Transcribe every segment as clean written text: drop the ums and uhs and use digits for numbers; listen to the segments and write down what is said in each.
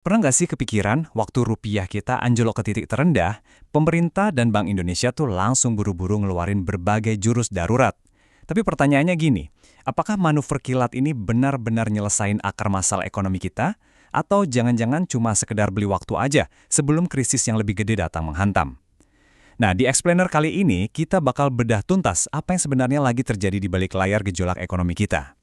Pernah nggak sih kepikiran waktu rupiah kita anjlok ke titik terendah, pemerintah dan Bank Indonesia tuh langsung buru-buru ngeluarin berbagai jurus darurat. Tapi pertanyaannya gini, apakah manuver kilat ini benar-benar nyelesain akar masalah ekonomi kita? Atau jangan-jangan cuma sekedar beli waktu aja sebelum krisis yang lebih gede datang menghantam? Nah, di Explainer kali ini kita bakal bedah tuntas apa yang sebenarnya lagi terjadi di balik layar gejolak ekonomi kita.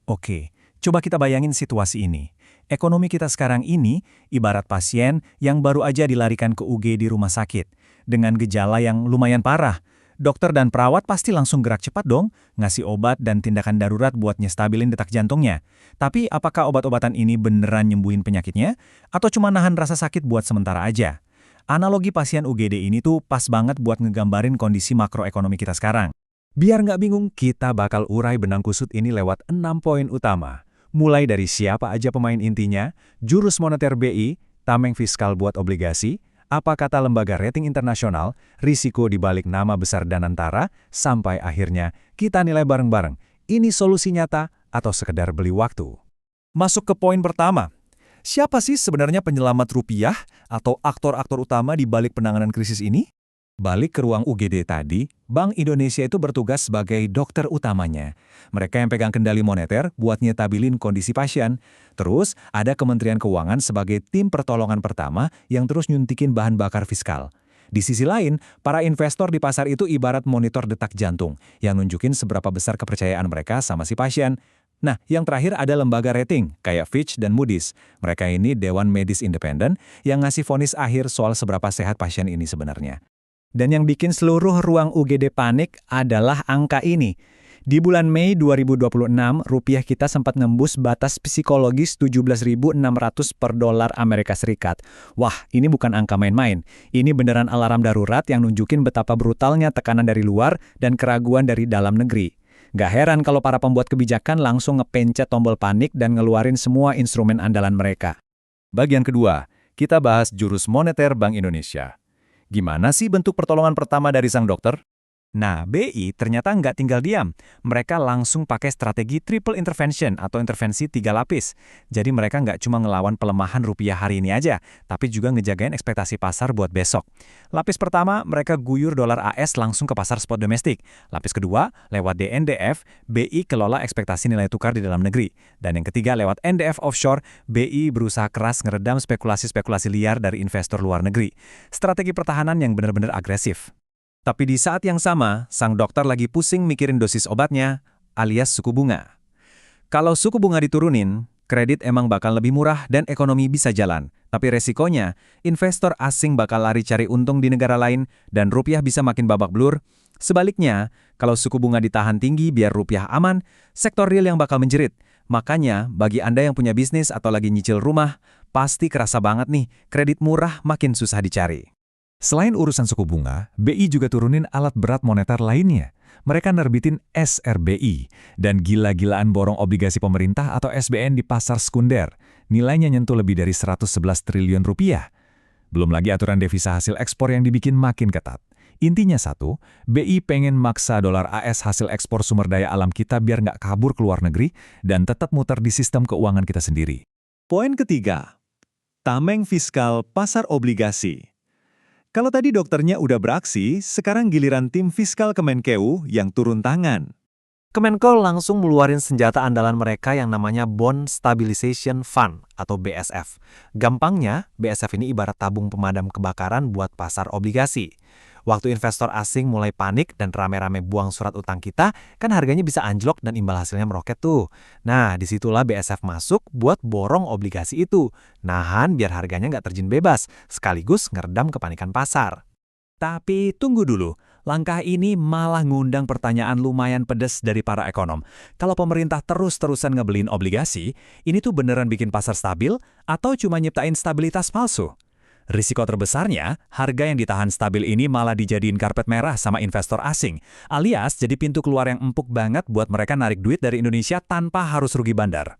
Oke, coba kita bayangin situasi ini. Ekonomi kita sekarang ini ibarat pasien yang baru aja dilarikan ke UG di rumah sakit. Dengan gejala yang lumayan parah, dokter dan perawat pasti langsung gerak cepat dong, ngasih obat dan tindakan darurat buat nyestabilin detak jantungnya. Tapi apakah obat-obatan ini beneran nyembuhin penyakitnya? Atau cuma nahan rasa sakit buat sementara aja? Analogi pasien UGD ini tuh pas banget buat ngegambarin kondisi makroekonomi kita sekarang. Biar nggak bingung, kita bakal urai benang kusut ini lewat 6 poin utama. Mulai dari siapa aja pemain intinya, jurus moneter BI, tameng fiskal buat obligasi, apa kata lembaga rating internasional, risiko di balik nama besar Danantara, sampai akhirnya kita nilai bareng-bareng, ini solusi nyata atau sekedar beli waktu. Masuk ke poin pertama. Siapa sih sebenarnya penyelamat rupiah atau aktor-aktor utama di balik penanganan krisis ini? Balik ke ruang UGD tadi, Bank Indonesia itu bertugas sebagai dokter utamanya. Mereka yang pegang kendali moneter buat nyetabilin kondisi pasien. Terus, ada Kementerian Keuangan sebagai tim pertolongan pertama yang terus nyuntikin bahan bakar fiskal. Di sisi lain, para investor di pasar itu ibarat monitor detak jantung yang nunjukin seberapa besar kepercayaan mereka sama si pasien. Nah, yang terakhir ada lembaga rating, kayak Fitch dan Moody's. Mereka ini Dewan Medis Independen yang ngasih vonis akhir soal seberapa sehat pasien ini sebenarnya. Dan yang bikin seluruh ruang UGD panik adalah angka ini. Di bulan Mei 2026, rupiah kita sempat nembus batas psikologis 17.600 per dolar Amerika Serikat. Wah, ini bukan angka main-main. Ini beneran alarm darurat yang nunjukin betapa brutalnya tekanan dari luar dan keraguan dari dalam negeri. Gak heran kalau para pembuat kebijakan langsung ngepencet tombol panik dan ngeluarin semua instrumen andalan mereka. Bagian kedua, kita bahas jurus moneter Bank Indonesia. Gimana sih bentuk pertolongan pertama dari sang dokter? Nah, BI ternyata nggak tinggal diam. Mereka langsung pakai strategi triple intervention atau intervensi 3 lapis. Jadi mereka nggak cuma ngelawan pelemahan rupiah hari ini aja, tapi juga ngejagain ekspektasi pasar buat besok. Lapis pertama, mereka guyur dolar AS langsung ke pasar spot domestik. Lapis kedua, lewat DNDF, BI kelola ekspektasi nilai tukar di dalam negeri. Dan yang ketiga, lewat NDF offshore, BI berusaha keras ngeredam spekulasi-spekulasi liar dari investor luar negeri. Strategi pertahanan yang benar-benar agresif. Tapi di saat yang sama, sang dokter lagi pusing mikirin dosis obatnya, alias suku bunga. Kalau suku bunga diturunin, kredit emang bakal lebih murah dan ekonomi bisa jalan. Tapi resikonya, investor asing bakal lari cari untung di negara lain dan rupiah bisa makin babak belur. Sebaliknya, kalau suku bunga ditahan tinggi biar rupiah aman, sektor real yang bakal menjerit. Makanya, bagi Anda yang punya bisnis atau lagi nyicil rumah, pasti kerasa banget nih, kredit murah makin susah dicari. Selain urusan suku bunga, BI juga turunin alat berat moneter lainnya. Mereka nerbitin SRBI dan gila-gilaan borong obligasi pemerintah atau SBN di pasar sekunder. Nilainya nyentuh lebih dari 111 triliun rupiah. Belum lagi aturan devisa hasil ekspor yang dibikin makin ketat. Intinya satu, BI pengen maksa dolar AS hasil ekspor sumber daya alam kita biar nggak kabur ke luar negeri dan tetap muter di sistem keuangan kita sendiri. Poin ketiga, tameng fiskal pasar obligasi. Kalau tadi dokternya udah beraksi, sekarang giliran tim fiskal Kemenkeu yang turun tangan. Kemenko langsung meluarin senjata andalan mereka yang namanya Bond Stabilization Fund atau BSF. Gampangnya, BSF ini ibarat tabung pemadam kebakaran buat pasar obligasi. Waktu investor asing mulai panik dan rame-rame buang surat utang kita, kan harganya bisa anjlok dan imbal hasilnya meroket tuh. Nah, disitulah BSF masuk buat borong obligasi itu. Nahan biar harganya nggak terjun bebas, sekaligus ngeredam kepanikan pasar. Tapi tunggu dulu, langkah ini malah ngundang pertanyaan lumayan pedes dari para ekonom. Kalau pemerintah terus-terusan ngebeliin obligasi, ini tuh beneran bikin pasar stabil atau cuma nyiptain stabilitas palsu? Risiko terbesarnya, harga yang ditahan stabil ini malah dijadiin karpet merah sama investor asing, alias jadi pintu keluar yang empuk banget buat mereka narik duit dari Indonesia tanpa harus rugi bandar.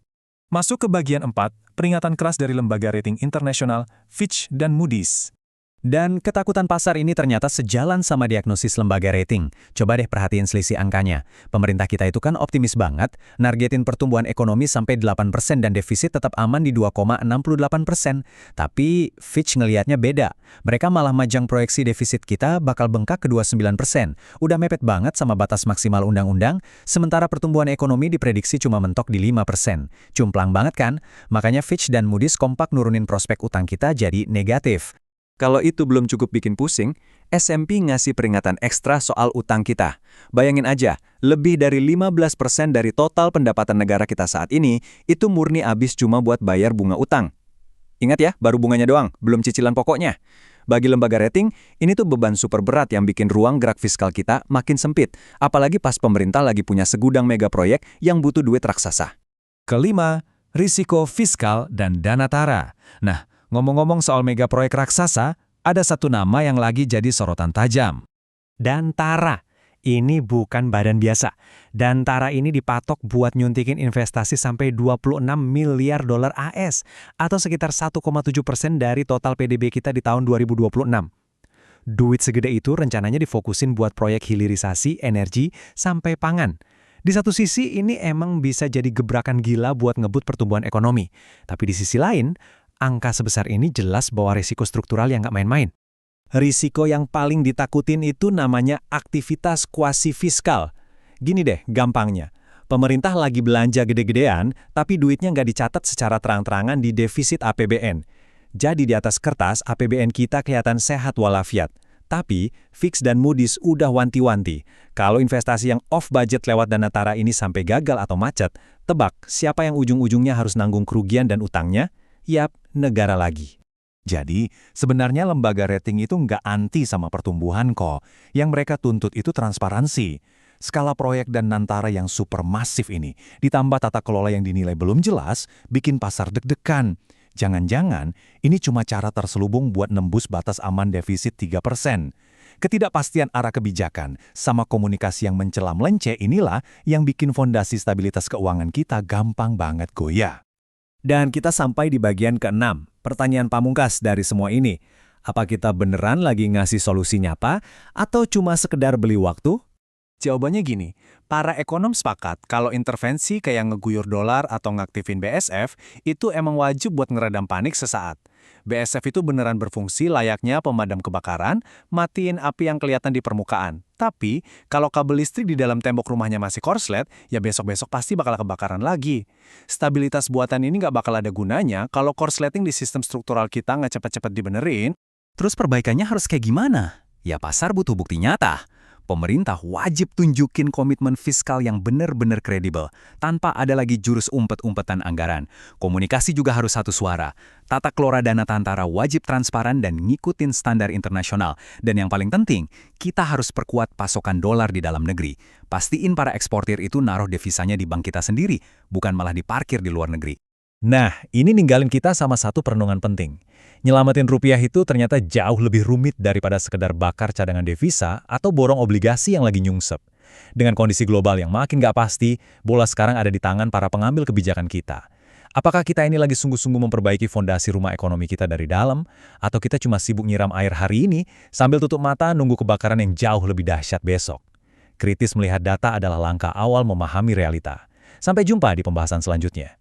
Masuk ke bagian 4, peringatan keras dari lembaga rating internasional Fitch dan Moody's. Dan ketakutan pasar ini ternyata sejalan sama diagnosis lembaga rating. Coba deh perhatiin selisih angkanya. Pemerintah kita itu kan optimis banget, nargetin pertumbuhan ekonomi sampai 8% dan defisit tetap aman di 2,68%. Tapi Fitch ngelihatnya beda. Mereka malah majang proyeksi defisit kita bakal bengkak ke 29%. Udah mepet banget sama batas maksimal undang-undang, sementara pertumbuhan ekonomi diprediksi cuma mentok di 5%. Cumplang banget kan? Makanya Fitch dan Moody's kompak nurunin prospek utang kita jadi negatif. Kalau itu belum cukup bikin pusing, S&P ngasih peringatan ekstra soal utang kita. Bayangin aja, lebih dari 15% dari total pendapatan negara kita saat ini, itu murni habis cuma buat bayar bunga utang. Ingat ya, baru bunganya doang, belum cicilan pokoknya. Bagi lembaga rating, ini tuh beban super berat yang bikin ruang gerak fiskal kita makin sempit, apalagi pas pemerintah lagi punya segudang mega proyek yang butuh duit raksasa. Kelima, risiko fiskal dan dana tara. Nah, ngomong-ngomong soal mega proyek raksasa, ada satu nama yang lagi jadi sorotan tajam. Dantara. Ini bukan badan biasa. Dantara ini dipatok buat nyuntikin investasi sampai 26 miliar dolar AS, atau sekitar 1,7% dari total PDB kita di tahun 2026. Duit segede itu rencananya difokusin buat proyek hilirisasi, energi, sampai pangan. Di satu sisi ini emang bisa jadi gebrakan gila buat ngebut pertumbuhan ekonomi. Tapi di sisi lain, angka sebesar ini jelas bawa risiko struktural yang nggak main-main. Risiko yang paling ditakutin itu namanya aktivitas kuasi fiskal. Gini deh, gampangnya. Pemerintah lagi belanja gede-gedean, tapi duitnya nggak dicatat secara terang-terangan di defisit APBN. Jadi di atas kertas, APBN kita kelihatan sehat walafiat. Tapi, Fitch dan Moody's udah wanti-wanti. Kalau investasi yang off-budget lewat dana tara ini sampai gagal atau macet, tebak siapa yang ujung-ujungnya harus nanggung kerugian dan utangnya? Yap, negara lagi. Jadi, sebenarnya lembaga rating itu nggak anti sama pertumbuhan kok. Yang mereka tuntut itu transparansi. Skala proyek dan nantara yang super masif ini, ditambah tata kelola yang dinilai belum jelas, bikin pasar deg-degan. Jangan-jangan, ini cuma cara terselubung buat nembus batas aman defisit 3%. Ketidakpastian arah kebijakan sama komunikasi yang mencela-melence inilah yang bikin fondasi stabilitas keuangan kita gampang banget goyah. Dan kita sampai di bagian ke-6, pertanyaan pamungkas dari semua ini. Apa kita beneran lagi ngasih solusi nyata atau cuma sekedar beli waktu? Jawabannya gini, para ekonom sepakat kalau intervensi kayak ngeguyur dolar atau ngaktifin BSF itu emang wajib buat ngeredam panik sesaat. BSF itu beneran berfungsi layaknya pemadam kebakaran, matiin api yang kelihatan di permukaan. Tapi, kalau kabel listrik di dalam tembok rumahnya masih korslet, ya besok-besok pasti bakal kebakaran lagi. Stabilitas buatan ini nggak bakal ada gunanya kalau korsleting di sistem struktural kita nggak cepet-cepet dibenerin. Terus perbaikannya harus kayak gimana? Ya pasar butuh bukti nyata. Pemerintah wajib tunjukin komitmen fiskal yang benar-benar kredibel, tanpa ada lagi jurus umpet-umpetan anggaran. Komunikasi juga harus satu suara. Tata kelola dana tantara wajib transparan dan ngikutin standar internasional. Dan yang paling penting, kita harus perkuat pasokan dolar di dalam negeri. Pastiin para eksportir itu naruh devisanya di bank kita sendiri, bukan malah diparkir di luar negeri. Nah, ini ninggalin kita sama satu perenungan penting. Nyelamatin rupiah itu ternyata jauh lebih rumit daripada sekedar bakar cadangan devisa atau borong obligasi yang lagi nyungsep. Dengan kondisi global yang makin nggak pasti, bola sekarang ada di tangan para pengambil kebijakan kita. Apakah kita ini lagi sungguh-sungguh memperbaiki fondasi rumah ekonomi kita dari dalam, atau kita cuma sibuk nyiram air hari ini sambil tutup mata nunggu kebakaran yang jauh lebih dahsyat besok? Kritis melihat data adalah langkah awal memahami realita. Sampai jumpa di pembahasan selanjutnya.